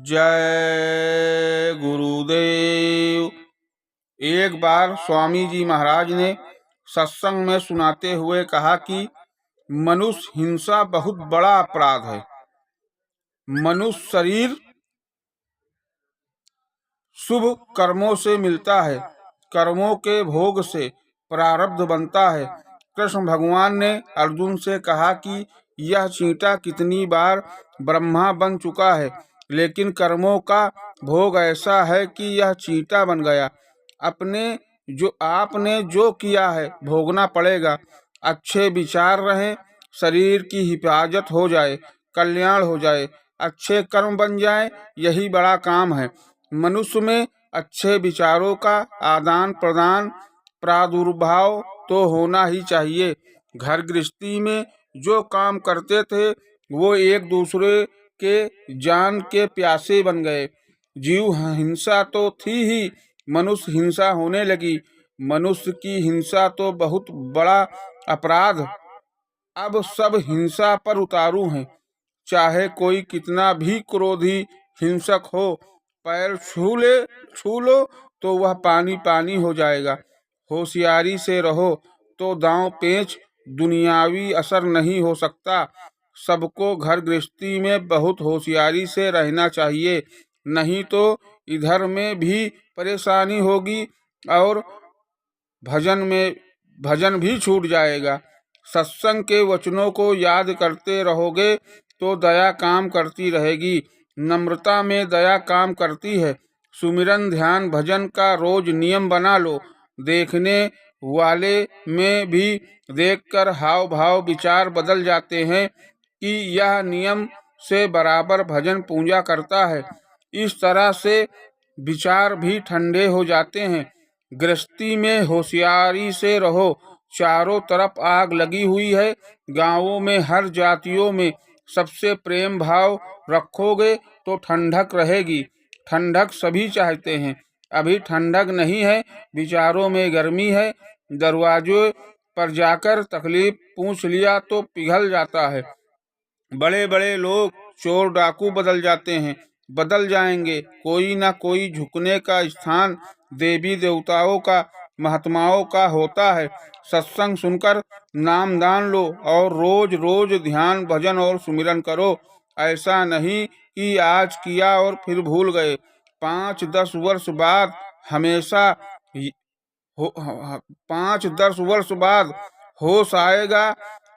जय गुरुदेव। एक बार स्वामी जी महाराज ने सत्संग में सुनाते हुए कहा कि मनुष्य हिंसा बहुत बड़ा अपराध है। मनुष्य शरीर शुभ कर्मों से मिलता है, कर्मों के भोग से प्रारब्ध बनता है। कृष्ण भगवान ने अर्जुन से कहा कि यह चींटा कितनी बार ब्रह्मा बन चुका है, लेकिन कर्मों का भोग ऐसा है कि यह चींटा बन गया। आपने जो किया है भोगना पड़ेगा। अच्छे विचार रहें, शरीर की हिफाजत हो जाए, कल्याण हो जाए, अच्छे कर्म बन जाए, यही बड़ा काम है। मनुष्य में अच्छे विचारों का आदान प्रदान प्रादुर्भाव तो होना ही चाहिए। घर गृहस्थी में जो काम करते थे वो एक दूसरे के जान के प्यासे बन गए। जीव हिंसा तो थी ही, मनुष्य हिंसा होने लगी। मनुष्य की हिंसा तो बहुत बड़ा अपराध। अब सब हिंसा पर उतारू हैं। चाहे कोई कितना भी क्रोधी हिंसक हो, पैर छू लो तो वह पानी पानी हो जाएगा। होशियारी से रहो तो दांव पेच दुनियावी असर नहीं हो सकता। सबको घर गृहस्थी में बहुत होशियारी से रहना चाहिए, नहीं तो इधर में भी परेशानी होगी और भजन भी छूट जाएगा। सत्संग के वचनों को याद करते रहोगे तो दया काम करती रहेगी। नम्रता में दया काम करती है। सुमिरन ध्यान भजन का रोज नियम बना लो। देखने वाले में भी देखकर हाव भाव विचार बदल जाते हैं कि यह नियम से बराबर भजन पूजा करता है। इस तरह से विचार भी ठंडे हो जाते हैं। गृहस्थी में होशियारी से रहो। चारों तरफ आग लगी हुई है। गांवों में हर जातियों में सबसे प्रेम भाव रखोगे तो ठंडक रहेगी। ठंडक सभी चाहते हैं, अभी ठंडक नहीं है, विचारों में गर्मी है। दरवाजे पर जाकर तकलीफ पूछ लिया तो पिघल जाता है। बड़े बड़े लोग चोर डाकू बदल जाएंगे। कोई ना कोई झुकने का स्थान देवी देवताओं का, महात्माओं का होता है। सत्संग सुनकर नाम दान लो और रोज रोज ध्यान भजन और सुमिरन करो। ऐसा नहीं कि आज किया और फिर भूल गए। 5-10 वर्ष बाद हमेशा 5-10 वर्ष बाद होश आएगा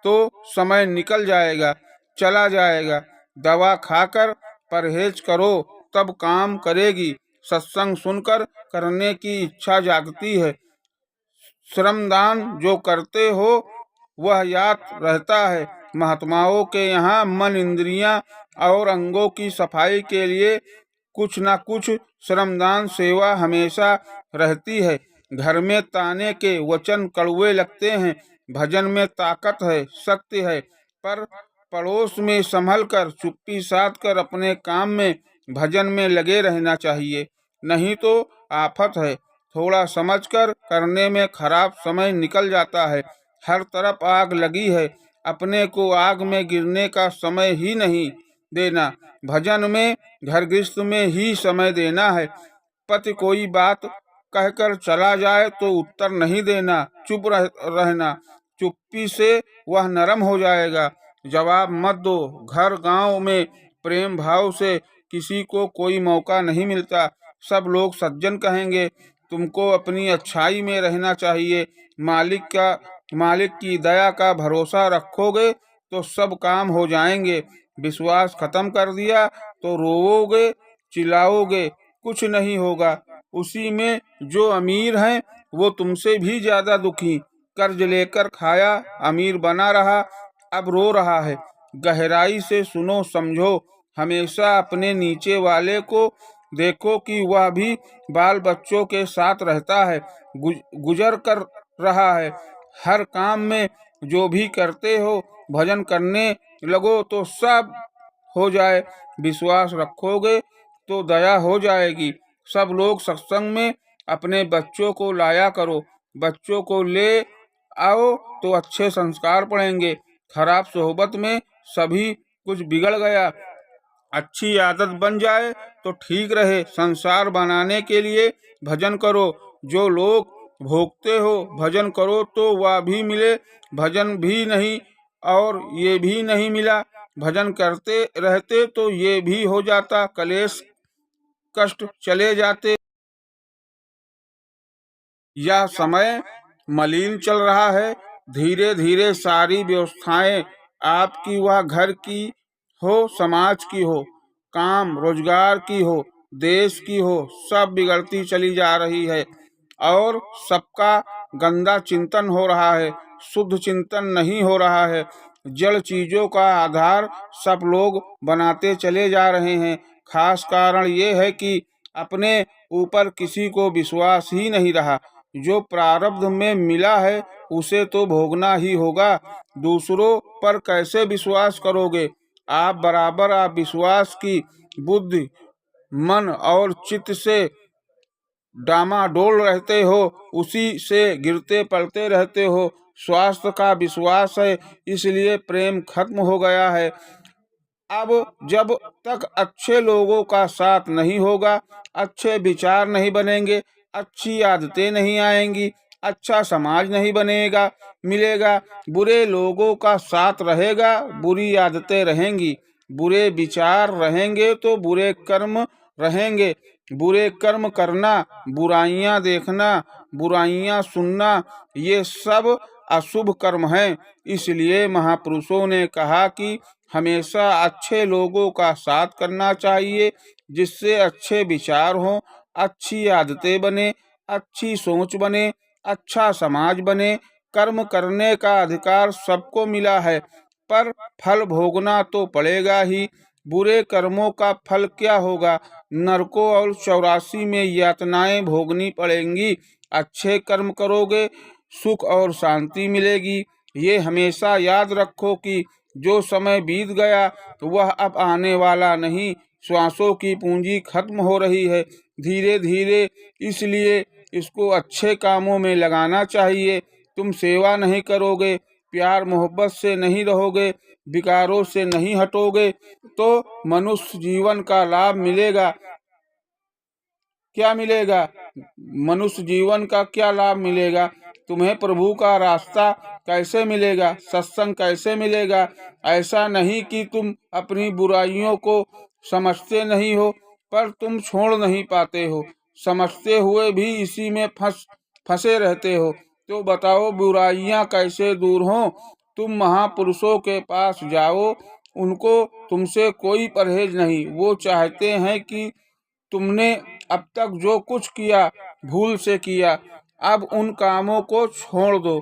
तो समय निकल जाएगा, चला जाएगा। दवा खाकर परहेज करो तब काम करेगी। सत्संग सुनकर करने की इच्छा जागती है। श्रमदान जो करते हो वह याद रहता है। महात्माओं के यहाँ मन, इंद्रियां और अंगों की सफाई के लिए कुछ न कुछ श्रमदान सेवा हमेशा रहती है। घर में ताने के वचन कड़वे लगते हैं, भजन में ताकत है, शक्ति है, पर पड़ोस में संभल कर चुप्पी साध कर अपने काम में भजन में लगे रहना चाहिए, नहीं तो आफत है। थोड़ा समझकर करने में खराब समय निकल जाता है। हर तरफ आग लगी है, अपने को आग में गिरने का समय ही नहीं देना। भजन में घर गृहस्थ में ही समय देना है। पति कोई बात कहकर चला जाए तो उत्तर नहीं देना, चुप रहना। चुप्पी से वह नरम हो जाएगा। जवाब मत दो। घर गांव में प्रेम भाव से किसी को कोई मौका नहीं मिलता। सब लोग सज्जन कहेंगे। तुमको अपनी अच्छाई में रहना चाहिए। मालिक की दया का भरोसा रखोगे तो सब काम हो जाएंगे। विश्वास खत्म कर दिया तो रोओगे, चिल्लाओगे, कुछ नहीं होगा। उसी में जो अमीर हैं वो तुमसे भी ज्यादा दुखी। कर्ज लेकर खाया, अमीर बना रहा, अब रो रहा है। गहराई से सुनो, समझो। हमेशा अपने नीचे वाले को देखो कि वह भी बाल बच्चों के साथ रहता है, गुजर कर रहा है। हर काम में जो भी करते हो भजन करने लगो तो सब हो जाए। विश्वास रखोगे तो दया हो जाएगी। सब लोग सत्संग में अपने बच्चों को लाया करो। बच्चों को ले आओ तो अच्छे संस्कार पड़ेंगे। खराब सोहबत में सभी कुछ बिगड़ गया। अच्छी आदत बन जाए तो ठीक रहे। संसार बनाने के लिए भजन करो। जो लोग भोगते हो भजन करो तो वह भी मिले, भजन भी नहीं और ये भी नहीं मिला। भजन करते रहते तो ये भी हो जाता, कलेश कष्ट चले जाते। यह समय मलिन चल रहा है। धीरे धीरे सारी व्यवस्थाएं आपकी, वह घर की हो, समाज की हो, काम रोजगार की हो, देश की हो, सब बिगड़ती चली जा रही है और सबका गंदा चिंतन हो रहा है, शुद्ध चिंतन नहीं हो रहा है। जड़ चीजों का आधार सब लोग बनाते चले जा रहे हैं। खास कारण ये है कि अपने ऊपर किसी को विश्वास ही नहीं रहा। जो प्रारब्ध में मिला है उसे तो भोगना ही होगा। दूसरों पर कैसे विश्वास करोगे? आप बराबर आप विश्वास की बुद्धि, मन और चित्त से डामाडोल रहते हो, उसी से गिरते पड़ते रहते हो। स्वास्थ्य का विश्वास है, इसलिए प्रेम खत्म हो गया है। अब जब तक अच्छे लोगों का साथ नहीं होगा, अच्छे विचार नहीं बनेंगे, अच्छी आदतें नहीं आएंगी, अच्छा समाज नहीं बनेगा मिलेगा। बुरे लोगों का साथ रहेगा, बुरी आदतें रहेंगी। बुरे विचार रहेंगे तो बुरे कर्म रहेंगे। बुरे कर्म करना, बुराइयां देखना, बुराइयां सुनना, ये सब अशुभ कर्म हैं। इसलिए महापुरुषों ने कहा कि हमेशा अच्छे लोगों का साथ करना चाहिए, जिससे अच्छे विचार हों, अच्छी आदतें बने, अच्छी सोच बने, अच्छा समाज बने। कर्म करने का अधिकार सबको मिला है, पर फल भोगना तो पड़ेगा ही। बुरे कर्मों का फल क्या होगा? नरकों और 84 में यातनाएं भोगनी पड़ेंगी। अच्छे कर्म करोगे, सुख और शांति मिलेगी। ये हमेशा याद रखो कि जो समय बीत गया वह अब आने वाला नहीं। श्वासों की पूंजी खत्म हो रही है धीरे धीरे, इसलिए इसको अच्छे कामों में लगाना चाहिए। तुम सेवा नहीं करोगे, प्यार मोहब्बत से नहीं रहोगे, विकारों से नहीं हटोगे तो मनुष्य जीवन का लाभ मिलेगा? क्या मिलेगा? मनुष्य जीवन का क्या लाभ मिलेगा? तुम्हें प्रभु का रास्ता कैसे मिलेगा? सत्संग कैसे मिलेगा? ऐसा नहीं कि तुम अपनी बुराइयों को समझते नहीं हो, पर तुम छोड़ नहीं पाते हो। समझते हुए भी इसी में फंसे रहते हो। तो बताओ बुराइयां कैसे दूर हों? तुम महापुरुषों के पास जाओ, उनको तुमसे कोई परहेज नहीं। वो चाहते हैं कि तुमने अब तक जो कुछ किया भूल से किया, अब उन कामों को छोड़ दो।